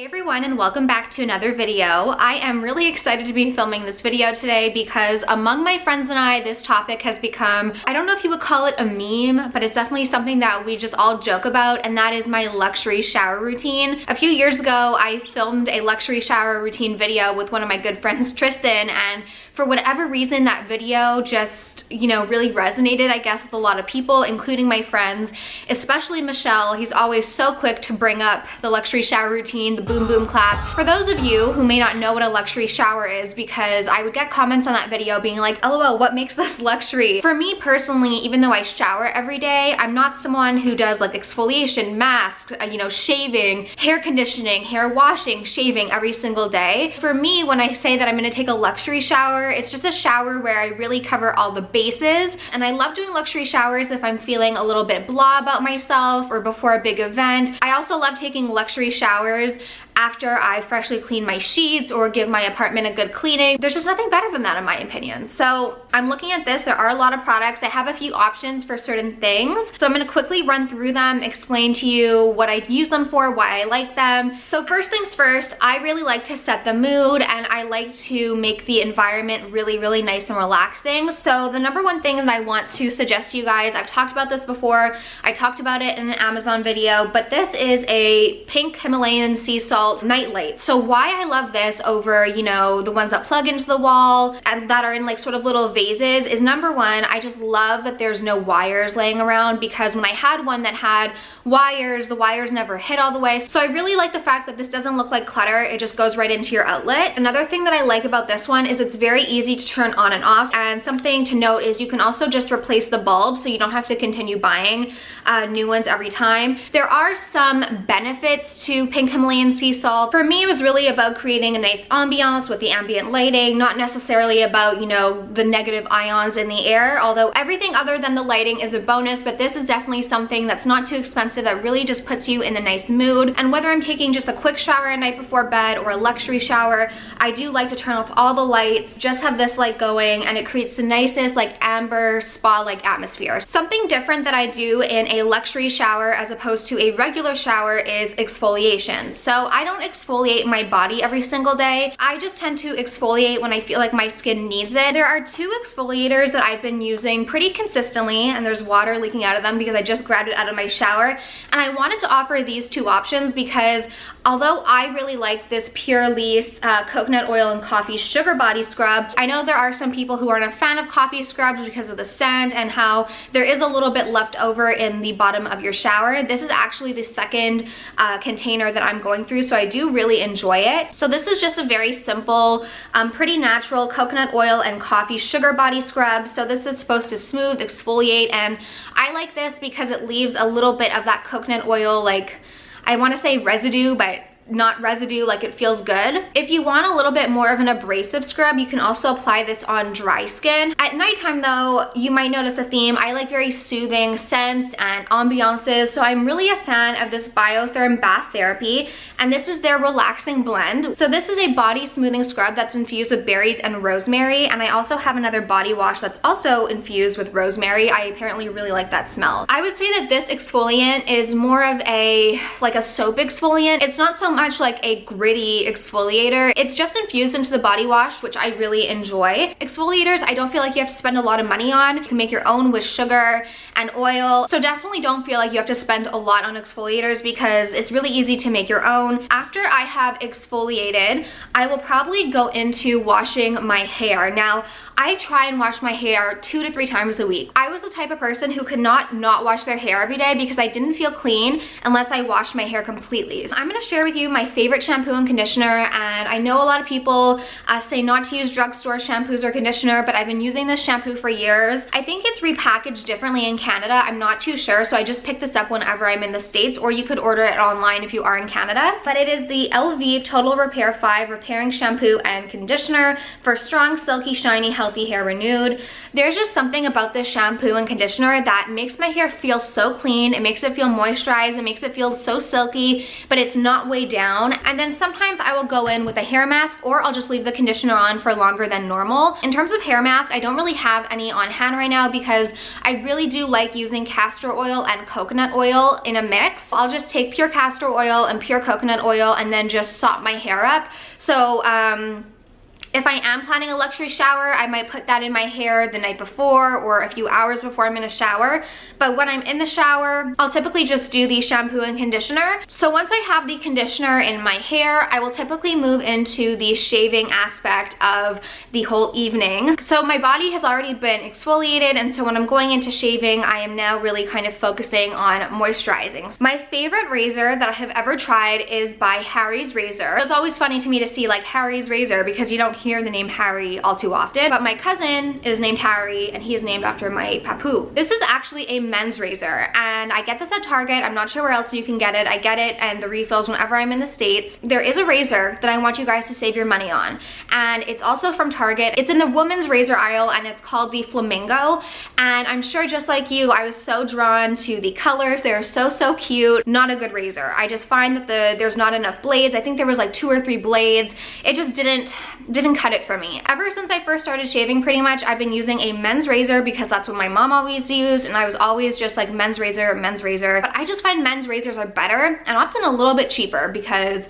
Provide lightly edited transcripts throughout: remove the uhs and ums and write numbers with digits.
Hey everyone, and welcome back to another video. I am really excited to be filming this video today because among my friends and I, this topic has become, I don't know if you would call it a meme, but it's definitely something that we just all joke about, and that is my luxury shower routine. A few years ago, I filmed a luxury shower routine video with one of my good friends, Tristan, and for whatever reason, that video just, you know, really resonated, I guess, with a lot of people, including my friends, especially Michelle. He's always so quick to bring up the luxury shower routine, the boom boom clap. For those of you who may not know what a luxury shower is, because I would get comments on that video being like, LOL, what makes this luxury? For me personally, even though I shower every day, I'm not someone who does like exfoliation, masks, you know, shaving, hair conditioning, hair washing, shaving every single day. For me, when I say that I'm gonna take a luxury shower, it's just a shower where I really cover all the bases. And I love doing luxury showers if I'm feeling a little bit blah about myself or before a big event. I also love taking luxury showers after I freshly clean my sheets or give my apartment a good cleaning. There's just nothing better than that in my opinion. So I'm looking at this, there are a lot of products. I have a few options for certain things. So I'm gonna quickly run through them, explain to you what I use them for, why I like them. So first things first, I really like to set the mood and I like to make the environment really, really nice and relaxing. So the number one thing that I want to suggest to you guys, I've talked about this before, I talked about it in an Amazon video, but this is a pink Himalayan sea salt nightlight. So why I love this over, you know, the ones that plug into the wall and that are in like sort of little vases is number one, I just love that there's no wires laying around, because when I had one that had wires, the wires never hit all the way. So I really like the fact that this doesn't look like clutter, it just goes right into your outlet. Another thing that I like about this one is it's very easy to turn on and off, and something to note is you can also just replace the bulb, so you don't have to continue buying new ones every time. There are some benefits to pink Himalayan sea salt. For me, it was really about creating a nice ambiance with the ambient lighting, not necessarily about, you know, the negative ions in the air, although everything other than the lighting is a bonus, but this is definitely something that's not too expensive that really just puts you in a nice mood. And whether I'm taking just a quick shower at night before bed or a luxury shower, I do like to turn off all the lights, just have this light going, and it creates the nicest like amber spa-like atmosphere. Something different that I do in a luxury shower as opposed to a regular shower is exfoliation. So I don't exfoliate my body every single day. I just tend to exfoliate when I feel like my skin needs it. There are two exfoliators that I've been using pretty consistently, and there's water leaking out of them because I just grabbed it out of my shower. And I wanted to offer these two options because although I really like this Pure Lease coconut oil and coffee sugar body scrub, I know there are some people who aren't a fan of coffee scrubs because of the scent and how there is a little bit left over in the bottom of your shower. This is actually the second container that I'm going through, so I do really enjoy it. So this is just a very simple, pretty natural coconut oil and coffee sugar body scrub. So this is supposed to smooth, exfoliate, and I like this because it leaves a little bit of that coconut oil, like, I want to say residue, but not residue, like it feels good. If you want a little bit more of an abrasive scrub, you can also apply this on dry skin. At nighttime though, you might notice a theme. I like very soothing scents and ambiances, so I'm really a fan of this Biotherm Bath Therapy, and this is their relaxing blend. So this is a body smoothing scrub that's infused with berries and rosemary, and I also have another body wash that's also infused with rosemary. I apparently really like that smell. I would say that this exfoliant is more of a, like a soap exfoliant. It's not so much like a gritty exfoliator. It's just infused into the body wash, which I really enjoy. Exfoliators, I don't feel like you have to spend a lot of money on. You can make your own with sugar and oil. So definitely don't feel like you have to spend a lot on exfoliators because it's really easy to make your own. After I have exfoliated, I will probably go into washing my hair. Now, I try and wash my hair 2 to 3 times a week. I was the type of person who could not wash their hair every day because I didn't feel clean unless I washed my hair completely. So I'm gonna share with you my favorite shampoo and conditioner, and I know a lot of people say not to use drugstore shampoos or conditioner, but I've been using this shampoo for years. I think it's repackaged differently in Canada. I'm not too sure, so I just picked this up whenever I'm in the States, or you could order it online if you are in Canada. But it is the LV Total Repair 5 Repairing Shampoo and Conditioner for strong, silky, shiny, healthy hair renewed. There's just something about this shampoo and conditioner that makes my hair feel so clean. It makes it feel moisturized. It makes it feel so silky, but it's not weighed down. And then sometimes I will go in with a hair mask, or I'll just leave the conditioner on for longer than normal. In terms of hair mask, I don't really have any on hand right now because I really do like using castor oil and coconut oil in a mix. I'll just take pure castor oil and pure coconut oil and then just sop my hair up. So if I am planning a luxury shower, I might put that in my hair the night before or a few hours before I'm in a shower. But when I'm in the shower, I'll typically just do the shampoo and conditioner. So once I have the conditioner in my hair, I will typically move into the shaving aspect of the whole evening. So my body has already been exfoliated, and so when I'm going into shaving, I am now really kind of focusing on moisturizing. My favorite razor that I have ever tried is by Harry's Razor. It's always funny to me to see like Harry's Razor because you don't hear the name Harry all too often, but my cousin is named Harry and he is named after my papu. This is actually a men's razor and I get this at Target. I'm not sure where else you can get it. I get it and the refills whenever I'm in the States. There is a razor that I want you guys to save your money on, and it's also from Target. It's in the women's razor aisle and it's called the Flamingo, and I'm sure just like you, I was so drawn to the colors. They're so cute. Not a good razor. I just find that there's not enough blades. I think there was like 2 or 3 blades. It just didn't cut it for me. Ever since I first started shaving, pretty much I've been using a men's razor because that's what my mom always used, and I was always just like men's razor. But I just find men's razors are better and often a little bit cheaper because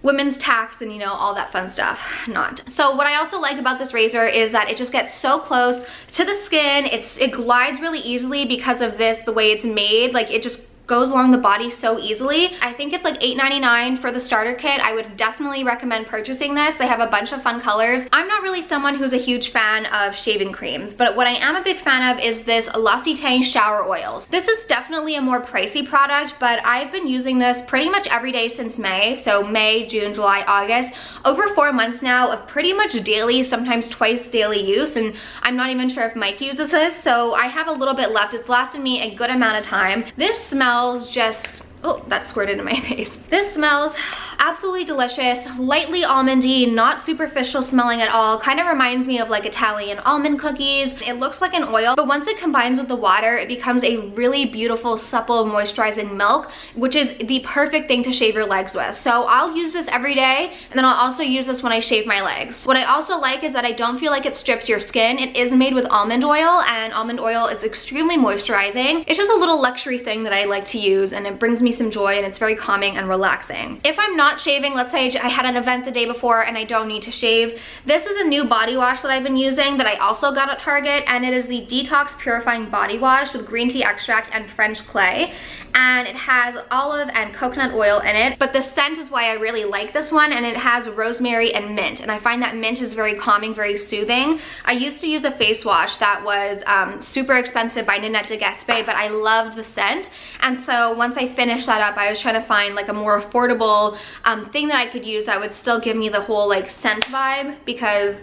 women's tax and, you know, all that fun stuff. Not. So what I also like about this razor is that it just gets so close to the skin. It glides really easily because of this, the way it's made. Like, it just goes along the body so easily. I think it's like $8.99 for the starter kit. I would definitely recommend purchasing this. They have a bunch of fun colors. I'm not really someone who's a huge fan of shaving creams, but what I am a big fan of is this L'Occitane shower oils. This is definitely a more pricey product, but I've been using this pretty much every day since May. So May, June, July, August, over 4 months now of pretty much daily, sometimes twice daily use. And I'm not even sure if Mike uses this, so I have a little bit left. It's lasted me a good amount of time. This smells just, oh, that squirted in my face. This smells absolutely delicious, lightly almondy, not superficial smelling at all. Kind of reminds me of like Italian almond cookies. It looks like an oil, but once it combines with the water, it becomes a really beautiful, supple, moisturizing milk, which is the perfect thing to shave your legs with. So I'll use this every day, and then I'll also use this when I shave my legs. What I also like is that I don't feel like it strips your skin. It is made with almond oil, and almond oil is extremely moisturizing. It's just a little luxury thing that I like to use, and it brings me some joy, and it's very calming and relaxing. If I'm not shaving, let's say I had an event the day before and I don't need to shave, this is a new body wash that I've been using that I also got at Target, and it is the Detox Purifying Body Wash with green tea extract and French clay, and it has olive and coconut oil in it, but the scent is why I really like this one, and it has rosemary and mint, and I find that mint is very calming, very soothing. I used to use a face wash that was super expensive by Nanette de Gaspé, but I loved the scent, and so once I finished that up, I was trying to find like a more affordable thing that I could use that would still give me the whole like scent vibe, because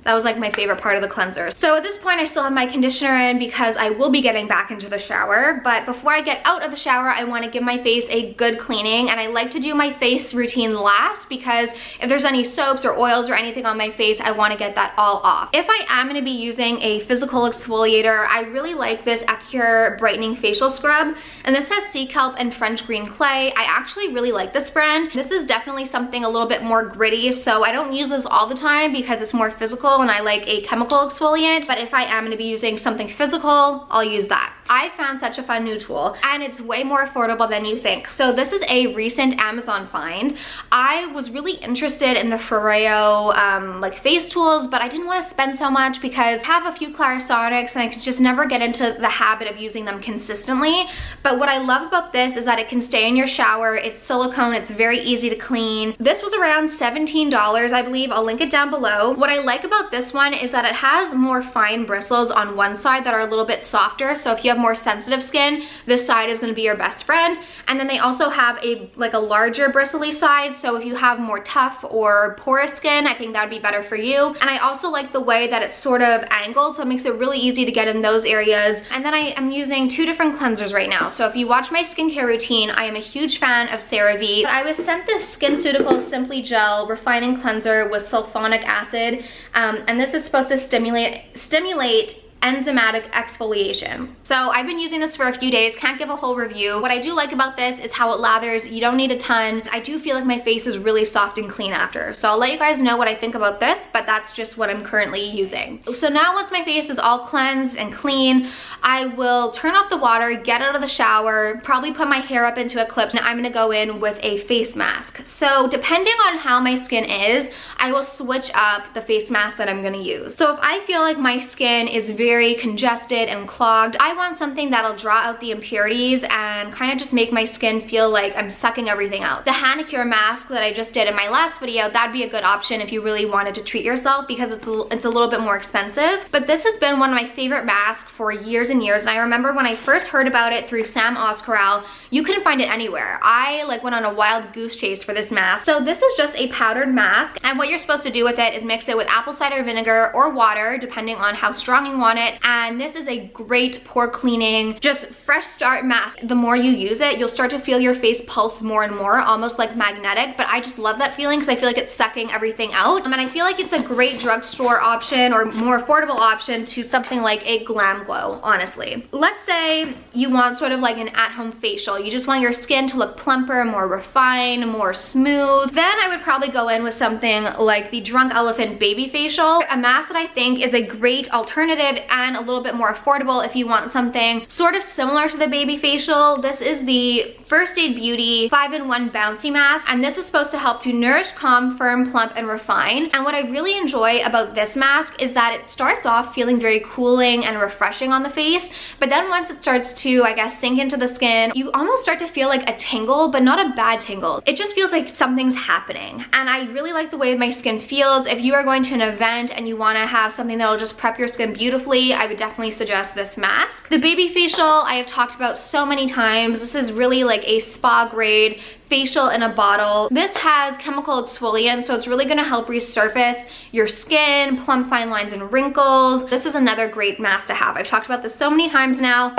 that was like my favorite part of the cleanser. So at this point I still have my conditioner in because I will be getting back into the shower, but before I get out of the shower, I want to give my face a good cleaning, and I like to do my face routine last because if there's any soaps or oils or anything on my face, I want to get that all off. If I am going to be using a physical exfoliator, I really like this Acure Brightening Facial Scrub, and this has sea kelp and French green clay. I actually really like this brand. This is definitely something a little bit more gritty, so I don't use this all the time because it's more physical and I like a chemical exfoliant, but if I am going to be using something physical, I'll use that. I found such a fun new tool, and it's way more affordable than you think. So this is a recent Amazon find. I was really interested in the Foreo like face tools, but I didn't want to spend so much because I have a few Clarisonics and I could just never get into the habit of using them consistently. But what I love about this is that it can stay in your shower. It's silicone, it's very easy to clean. This was around $17, I believe. I'll link it down below. What I like about this one is that it has more fine bristles on one side that are a little bit softer, so if you have more sensitive skin, this side is going to be your best friend. And then they also have a larger bristly side, so if you have more tough or porous skin, I think that would be better for you. And I also like the way that it's sort of angled, so it makes it really easy to get in those areas. And then I am using 2 different cleansers right now. So if you watch my skincare routine, I am a huge fan of CeraVe. I was sent this SkinCeuticals Simply Gel Refining Cleanser with sulfonic acid, and this is supposed to stimulate enzymatic exfoliation. So I've been using this for a few days, can't give a whole review. What I do like about this is how it lathers. You don't need a ton. I do feel like my face is really soft and clean after. So I'll let you guys know what I think about this, but that's just what I'm currently using. So now once my face is all cleansed and clean, I will turn off the water, get out of the shower, probably put my hair up into a clip, and I'm gonna go in with a face mask. So depending on how my skin is, I will switch up the face mask that I'm gonna use. So if I feel like my skin is very congested and clogged, I want something that'll draw out the impurities and kind of just make my skin feel like I'm sucking everything out. The Hanicure mask that I just did in my last video, that'd be a good option if you really wanted to treat yourself because it's a little bit more expensive. But this has been one of my favorite masks for years and years. And I remember when I first heard about it through Sam Oscorral, you couldn't find it anywhere. I like went on a wild goose chase for this mask. So this is just a powdered mask, and what you're supposed to do with it is mix it with apple cider vinegar or water, depending on how strong you want it. And this is a great pore cleaning, just fresh start mask. The more you use it, you'll start to feel your face pulse more and more, almost like magnetic. But I just love that feeling because I feel like it's sucking everything out. And I feel like it's a great drugstore option or more affordable option to something like a Glam Glow, honestly. Let's say you want sort of like an at-home facial. You just want your skin to look plumper, more refined, more smooth. Then I would probably go in with something like the Drunk Elephant Baby Facial, a mask that I think is a great alternative and a little bit more affordable if you want something sort of similar to the Baby Facial. This is the First Aid Beauty 5-in-1 Bouncy Mask, and this is supposed to help to nourish, calm, firm, plump, and refine. And what I really enjoy about this mask is that it starts off feeling very cooling and refreshing on the face, but then once it starts to, I guess, sink into the skin, you almost start to feel like a tingle, but not a bad tingle. It just feels like something's happening. And I really like the way my skin feels. If you are going to an event and you want to have something that will just prep your skin beautifully, I would definitely suggest this mask. The Baby Facial I have talked about so many times. This is really like a spa grade facial in a bottle. This has chemical exfoliant, so it's really gonna help resurface your skin, plump fine lines and wrinkles. This is another great mask to have. I've talked about this so many times now.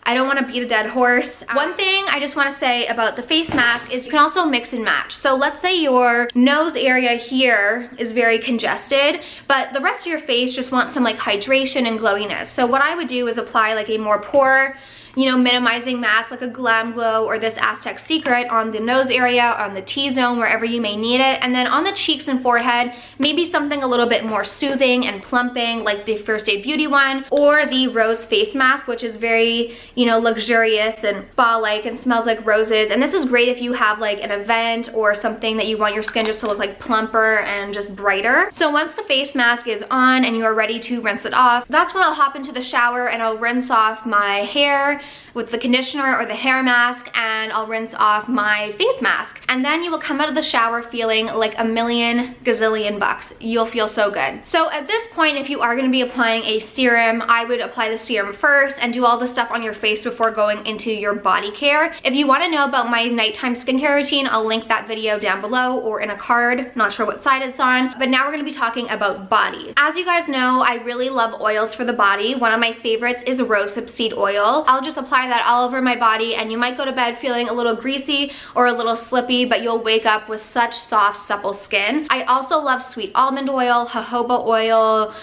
I don't want to beat a dead horse. One thing I just want to say about the face mask is you can also mix and match. So let's say your nose area here is very congested, but the rest of your face just wants some like hydration and glowiness. So what I would do is apply like a more pore, you know, minimizing mask like a Glam Glow or this Aztec Secret on the nose area, on the T-zone, wherever you may need it. And then on the cheeks and forehead, maybe something a little bit more soothing and plumping like the First Aid Beauty one, or the Rose Face Mask, which is very, you know, luxurious and spa-like and smells like roses. And this is great if you have like an event or something that you want your skin just to look like plumper and just brighter. So once the face mask is on and you are ready to rinse it off, that's when I'll hop into the shower and I'll rinse off my hair with the conditioner or the hair mask, and I'll rinse off my face mask. And then you will come out of the shower feeling like a million gazillion bucks. You'll feel so good. So at this point, if you are gonna be applying a serum, I would apply the serum first and do all the stuff on your face before going into your body care. If you wanna know about my nighttime skincare routine, I'll link that video down below or in a card, not sure what side it's on. But now we're gonna be talking about body. As you guys know, I really love oils for the body. One of my favorites is rosehip seed oil. I'll just apply that all over my body, and you might go to bed feeling a little greasy or a little slippy, but you'll wake up with such soft, supple skin. I also love sweet almond oil, jojoba oil,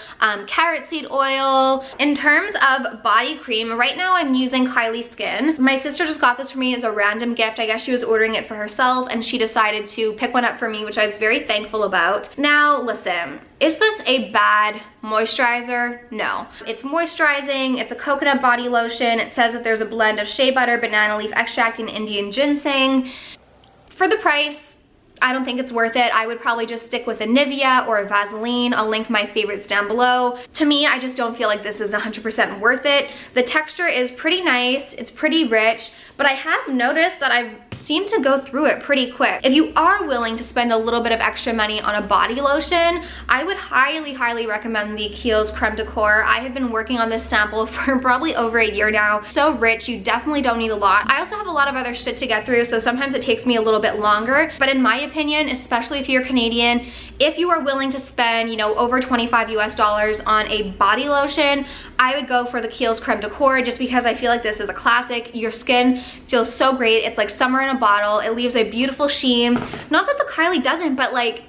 carrot seed oil. In terms of body cream, right now I'm using Kylie Skin. My sister just got this for me as a random gift. I guess she was ordering it for herself and she decided to pick one up for me, which I was very thankful about. Now, listen, is this a bad moisturizer? No. It's moisturizing, it's a coconut body lotion. It says that there's a blend of shea butter, banana leaf extract, and Indian ginseng. For the price, I don't think it's worth it. I would probably just stick with a Nivea or a Vaseline. I'll link my favorites down below. To me, I just don't feel like this is 100% worth it. The texture is pretty nice, it's pretty rich, but I have noticed that I've seemed to go through it pretty quick. If you are willing to spend a little bit of extra money on a body lotion, I would highly, highly recommend the Kiehl's Creme de Corps. I have been working on this sample for probably over a year now. So rich, you definitely don't need a lot. I also have a lot of other shit to get through, so sometimes it takes me a little bit longer. But in my opinion, especially if you're Canadian, if you are willing to spend, you know, over $25 US on a body lotion, I would go for the Kiehl's Creme de Corps just because I feel like this is a classic. Your skin feels so great. It's like summer in a bottle. It leaves a beautiful sheen. Not that the Kylie doesn't, but like,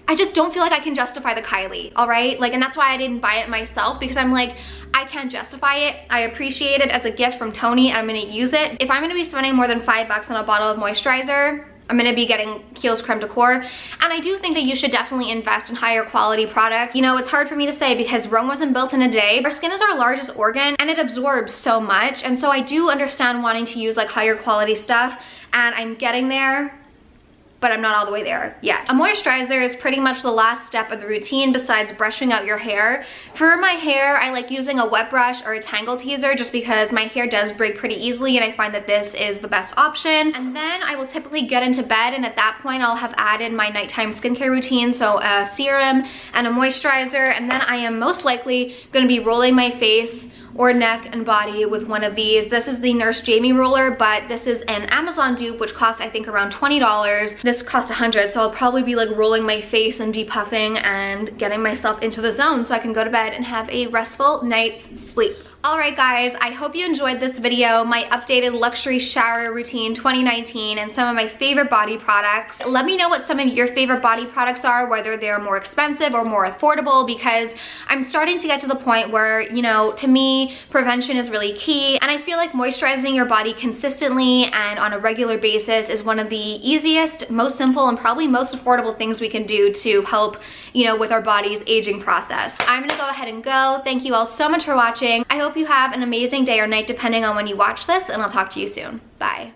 I just don't feel like I can justify the Kylie, all right? Like, and that's why I didn't buy it myself, because I'm like, I can't justify it. I appreciate it as a gift from Tony and I'm gonna use it. If I'm gonna be spending more than $5 on a bottle of moisturizer, I'm gonna be getting Kiehl's Creme de Corps. And I do think that you should definitely invest in higher quality products. You know, it's hard for me to say because Rome wasn't built in a day. Our skin is our largest organ and it absorbs so much. And so I do understand wanting to use like higher quality stuff, and I'm getting there, but I'm not all the way there yet. A moisturizer is pretty much the last step of the routine besides brushing out your hair. For my hair, I like using a wet brush or a tangle teaser just because my hair does break pretty easily, and I find that this is the best option. And then I will typically get into bed, and at that point I'll have added my nighttime skincare routine, so a serum and a moisturizer, and then I am most likely gonna be rolling my face or neck and body with one of these. This is the Nurse Jamie roller, but this is an Amazon dupe, which cost I think around $20. This cost $100, so I'll probably be like rolling my face and depuffing and getting myself into the zone so I can go to bed and have a restful night's sleep. Alright guys, I hope you enjoyed this video, my updated luxury shower routine 2019 and some of my favorite body products. Let me know what some of your favorite body products are, whether they're more expensive or more affordable, because I'm starting to get to the point where, you know, to me, prevention is really key, and I feel like moisturizing your body consistently and on a regular basis is one of the easiest, most simple, and probably most affordable things we can do to help, you know, with our body's aging process. I'm gonna go ahead and go. Thank you all so much for watching. I hope you have an amazing day or night depending on when you watch this, and I'll talk to you soon. Bye.